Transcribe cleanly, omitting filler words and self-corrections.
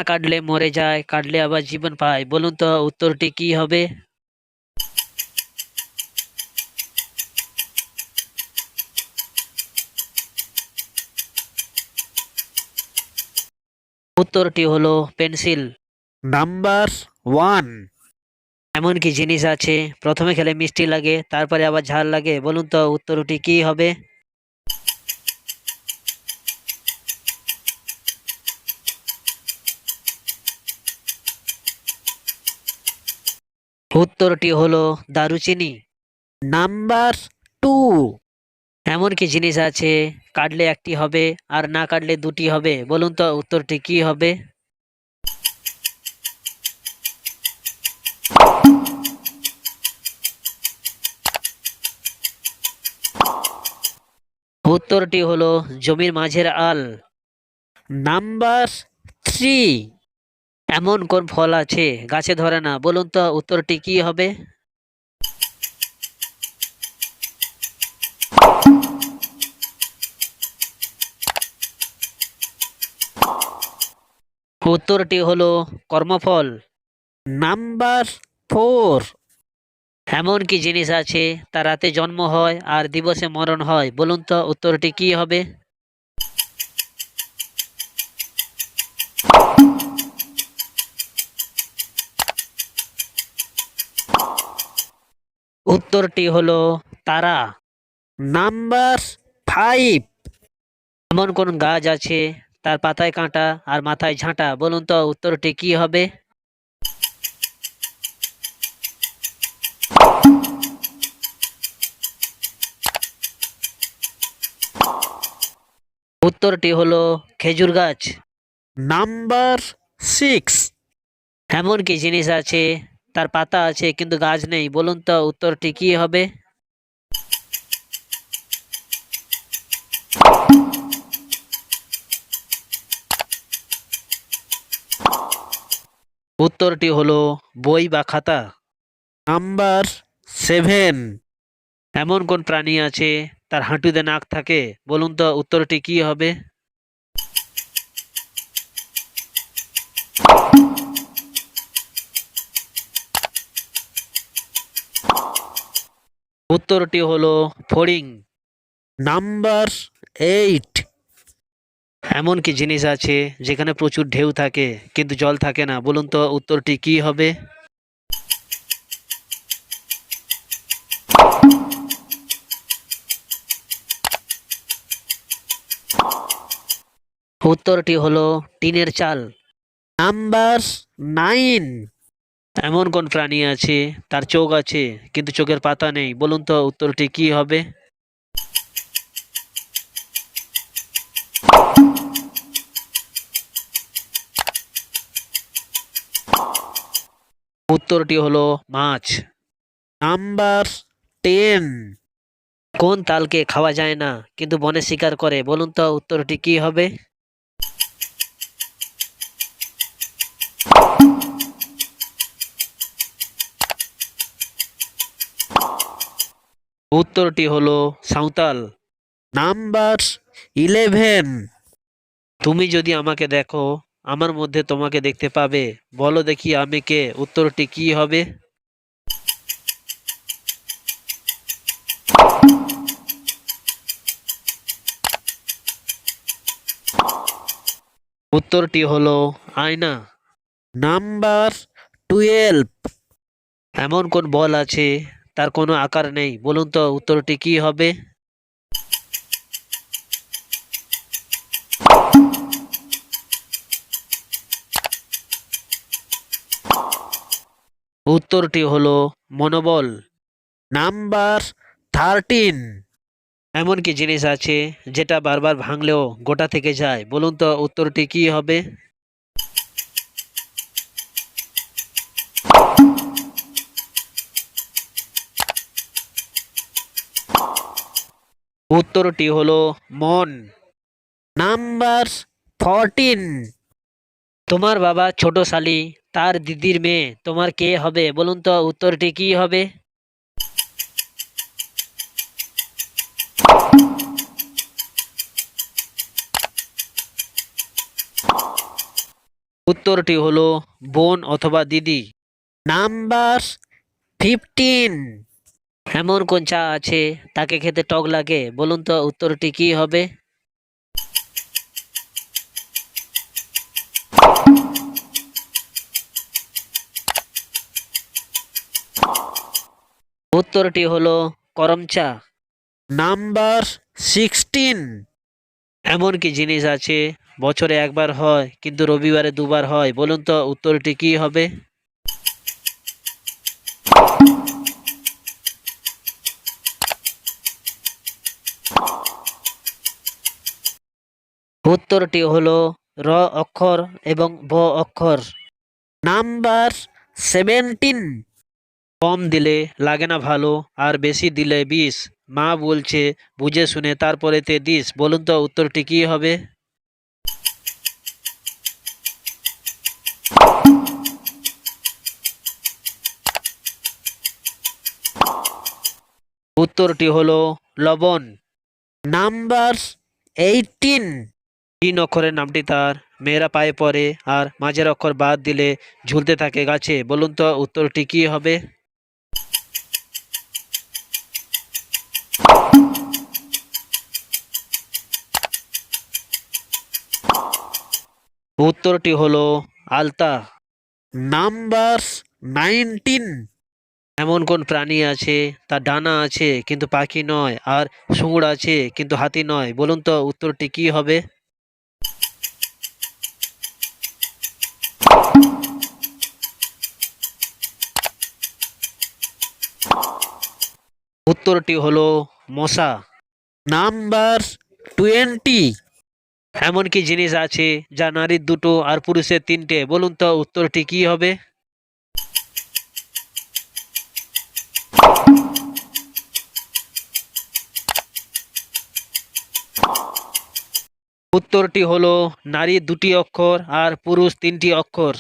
না কাটলে মরে যায়, কাটলে আবার জীবন পায়, বলুন তো উত্তরটি কি হবে? উত্তরটি হলো পেন্সিল। নাম্বার 1। এমন কি জিনিস আছে প্রথমে খেলে মিষ্টি লাগে, তারপরে আবার ঝাল লাগে, বলুন তো উত্তরটি কি হবে? উত্তরটি হলো দারুচিনি। নাম্বার 2। এমন কি জিনিস আছে কাটলে একটি হবে আর না কাটলে দুটি হবে, বলুন তো উত্তরটি কি হবে? উত্তরটি হলো জমির মাঝের আল। নাম্বার 3। এমন কোন ফল আছে গাছে ধরে না, বলুন তো উত্তরটি কি হবে? উত্তরটি হলো কর্মফল। নাম্বার 4। এমন কি জিনিস আছে তার রাতে জন্ম হয় আর দিবসে মরণ হয়, বলুন তো উত্তরটি কি হবে? উত্তরটি হলো তারা। নাম্বার 5। এমন কোন গাছ আছে তার পাতায় কাঁটা আর মাথায় ঝাঁটা, বলুন তো উত্তরটি কি হবে? উত্তরটি হলো খেজুর গাছ। নাম্বার 6। এমন কি জিনিস আছে তার পাতা আছে কিন্তু গাছ নেই, বলুন তো উত্তরটি কি হবে? উত্তরটি হলো বই বা খাতা। নাম্বার 7। এমন কোন প্রাণী আছে তার হাঁটুতে নাক থাকে, বলুন তো উত্তরটি কি হবে? উত্তরটি হলো ফড়িং। নাম্বার 8। এমন কি জিনিস আছে যেখানে প্রচুর ঢেউ থাকে কিন্তু জল থাকে না, বলুন তো উত্তরটি কি হবে? উত্তরটি হলো টিনের চাল। নাম্বার 9। এমন কোন প্রাণী আছে তার চোখ আছে কিন্তু চোখের পাতা নেই, বলুন তো উত্তরটি কি হবে? উত্তরটি হলো মাছ। নাম্বার 10। কোন তালকে খাওয়া যায় না কিন্তু বনে শিকার করে, বলুন তো উত্তরটি কি হবে? উত্তরটি হলো সাঁওতাল। নাম্বার 11। তুমি যদি আমাকে দেখো আমার মধ্যে তোমাকে দেখতে পাবে, বলো দেখি আমি কে, উত্তরটি কি হবে? উত্তরটি হলো আয়না। নাম্বার 12। এমন কোন বল আছে তার কোনো আকার নেই, বলুন তো উত্তরটি কি হবে? উত্তরটি হলো মনোবল। নাম্বার 13। এমন কি জিনিস আছে যেটা বারবার ভাঙলেও গোটা থেকে যায়, বলুন তো উত্তরটি কি হবে? উত্তরটি হলো মন। নাম্বার 14। তোমার বাবা ছোট শালি, তার দিদির মেয়ে তোমার কে হবে, বলুন তো উত্তরটি কি হবে? উত্তরটি হলো বোন অথবা দিদি। নাম্বার 15। এমন কোন চা আছে তাকে খেতে টক লাগে? বলুন তো উত্তরটি কি হবে? উত্তরটি হলো করম চা। নাম্বার 16। এমন কি জিনিস আছে বছরে একবার হয় কিন্তু রবিবারে দুবার হয়? বলুন তো উত্তরটি কি হবে? উত্তরটি হলো র অক্ষর এবং ব অক্ষর। নাম্বার 17। কম দিলে লাগে না ভালো, আর বেশি দিলে বিষ। মা বলছে বুঝে শুনে তারপরেতে দিস। বলুন তো উত্তরটি কি হবে? উত্তরটি হলো লবণ। নাম্বার 18। তিন অক্ষরের নামটি তার, মেয়েরা পায়ে পড়ে, আর মাঝের অক্ষর বাদ দিলে ঝুলতে থাকে গাছে। বলুন তো উত্তরটি কি হবে? উত্তরটি হলো আলতা। নাম্বার 19। এমন কোন প্রাণী আছে তার ডানা আছে কিন্তু পাখি নয়, আর শুঁড় আছে কিন্তু হাতি নয়? বলুন তো উত্তরটি কি হবে? উত্তরটি হলো মশা। নাম্বার 20। এমন কি জিনিস আছে যা নারীর দুটো আর পুরুষের তিনটে? বলুন তো উত্তরটি কি হবে? উত্তরটি হলো নারী দুটি অক্ষর আর পুরুষ তিনটি অক্ষর।